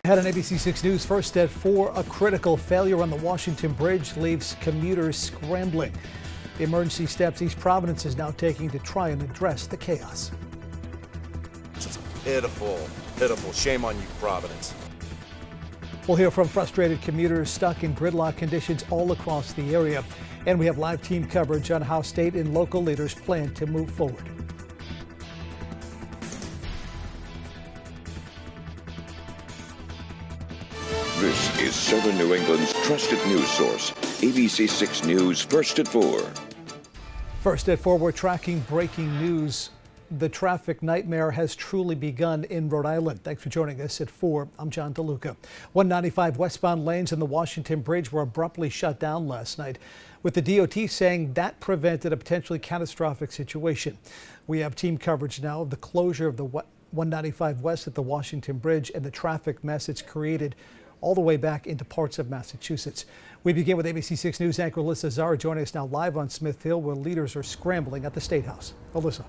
Ahead on ABC 6 News, first at 4, a critical failure on the Washington Bridge leaves commuters scrambling. The emergency steps East Providence is now taking to try and address the chaos. Just pitiful, pitiful. Shame on you, Providence. We'll hear from frustrated commuters stuck in gridlock conditions all across the area. And we have live team coverage on how state and local leaders plan to move forward. This is Southern New England's trusted news source, ABC 6 News, first at 4. First at 4, we're tracking breaking news. The traffic nightmare has truly begun in Rhode Island. Thanks for joining us at 4. I'm John DeLuca. 195 westbound lanes in the Washington Bridge were abruptly shut down last night, with the DOT saying that prevented a potentially catastrophic situation. We have team coverage now of the closure of the 195 West at the Washington Bridge and the traffic mess it's created all the way back into parts of Massachusetts. We begin with ABC 6 News anchor Alyssa Zara joining us now live on Smith Hill, where leaders are scrambling at the State House. Alyssa.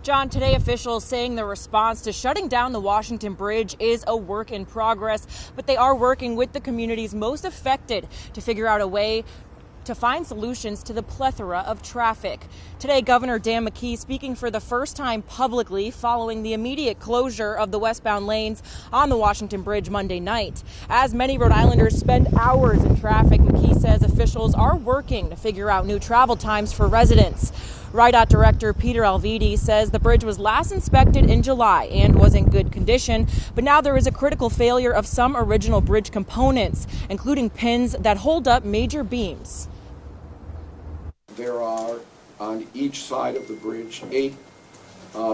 John, today officials saying the response to shutting down the Washington Bridge is a work in progress, but they are working with the communities most affected to figure out a way to find solutions to the plethora of traffic. Today, Governor Dan McKee speaking for the first time publicly following the immediate closure of the westbound lanes on the Washington Bridge Monday night. As many Rhode Islanders spend hours in traffic, McKee says officials are working to figure out new travel times for residents. RIDOT Director Peter Alvidi says the bridge was last inspected in July and was in good condition, but now there is a critical failure of some original bridge components, including pins that hold up major beams. There are on each side of the bridge 8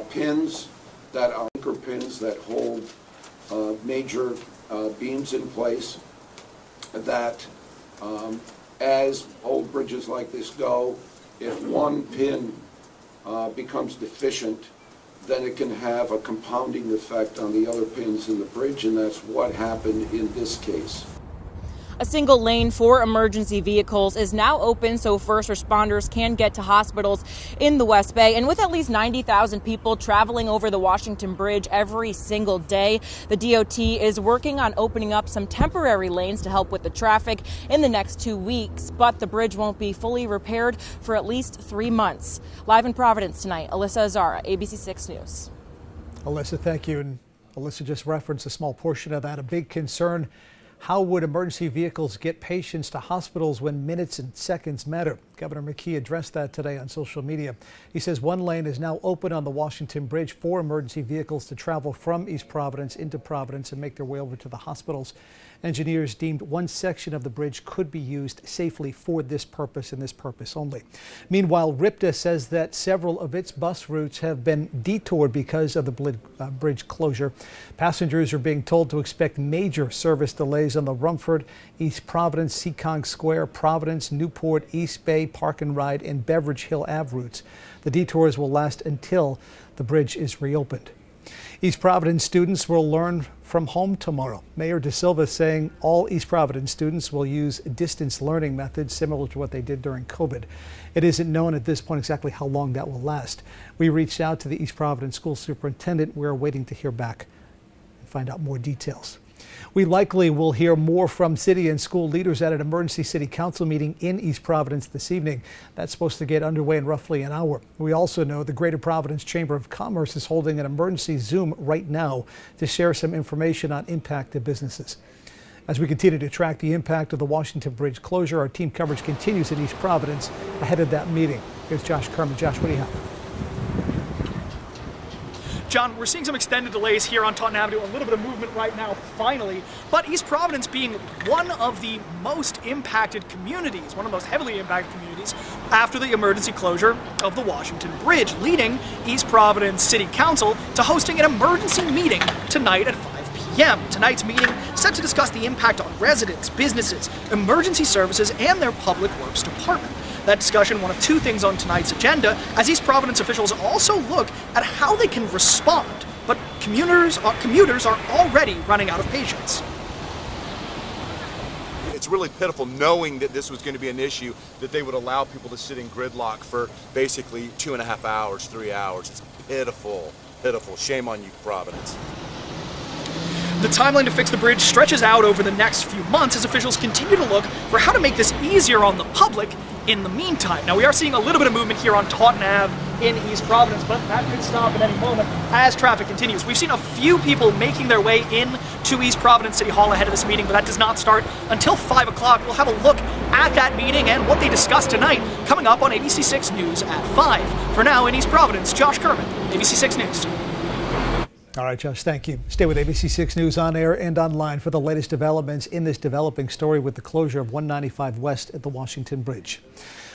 pins that are anchor pins that hold major beams in place that as old bridges like this go, if one pin becomes deficient, then it can have a compounding effect on the other pins in the bridge, and that's what happened in this case. A single lane for emergency vehicles is now open so first responders can get to hospitals in the West Bay. And with at least 90,000 people traveling over the Washington Bridge every single day, the DOT is working on opening up some temporary lanes to help with the traffic in the next 2 weeks. But the bridge won't be fully repaired for at least 3 months. Live in Providence tonight, Alyssa Azara, ABC 6 News. Alyssa, thank you. And Alyssa just referenced a small portion of that. A big concern. How would emergency vehicles get patients to hospitals when minutes and seconds matter? Governor McKee addressed that today on social media. He says one lane is now open on the Washington Bridge for emergency vehicles to travel from East Providence into Providence and make their way over to the hospitals. Engineers deemed one section of the bridge could be used safely for this purpose and this purpose only. Meanwhile, RIPTA says that several of its bus routes have been detoured because of the bridge closure. Passengers are being told to expect major service delays on the Rumford, East Providence, Seekonk Square, Providence, Newport, East Bay, Park and Ride, and Beveridge Hill Ave routes. The detours will last until the bridge is reopened. East Providence students will learn from home tomorrow. Mayor De Silva saying all East Providence students will use distance learning methods similar to what they did during COVID. It isn't known at this point exactly how long that will last. We reached out to the East Providence school superintendent. We're waiting to hear back and find out more details. We likely will hear more from city and school leaders at an emergency city council meeting in East Providence this evening. That's supposed to get underway in roughly an hour. We also know the Greater Providence Chamber of Commerce is holding an emergency Zoom right now to share some information on impact to businesses. As we continue to track the impact of the Washington Bridge closure, our team coverage continues in East Providence ahead of that meeting. Here's Josh Kerman. Josh, what do you have? John, we're seeing some extended delays here on Taunton Avenue, a little bit of movement right now, finally. But East Providence being one of the most impacted communities, one of the most heavily impacted communities after the emergency closure of the Washington Bridge, leading East Providence City Council to hosting an emergency meeting tonight at 5 p.m. Tonight's meeting set to discuss the impact on residents, businesses, emergency services, and their public works department. That discussion, one of 2 things on tonight's agenda, as East Providence officials also look at how they can respond. But commuters are already running out of patience. It's really pitiful knowing that this was going to be an issue, that they would allow people to sit in gridlock for basically 2.5 hours, 3 hours. It's pitiful, pitiful. Shame on you, Providence. The timeline to fix the bridge stretches out over the next few months as officials continue to look for how to make this easier on the public in the meantime. Now, we are seeing a little bit of movement here on Taunton Ave in East Providence, but that could stop at any moment as traffic continues. We've seen a few people making their way in to East Providence City Hall ahead of this meeting, but that does not start until 5 o'clock. We'll have a look at that meeting and what they discussed tonight coming up on ABC6 News at 5. For now, in East Providence, Josh Kerman, ABC6 News. All right, Josh, thank you. Stay with ABC6 News on air and online for the latest developments in this developing story with the closure of 195 West at the Washington Bridge.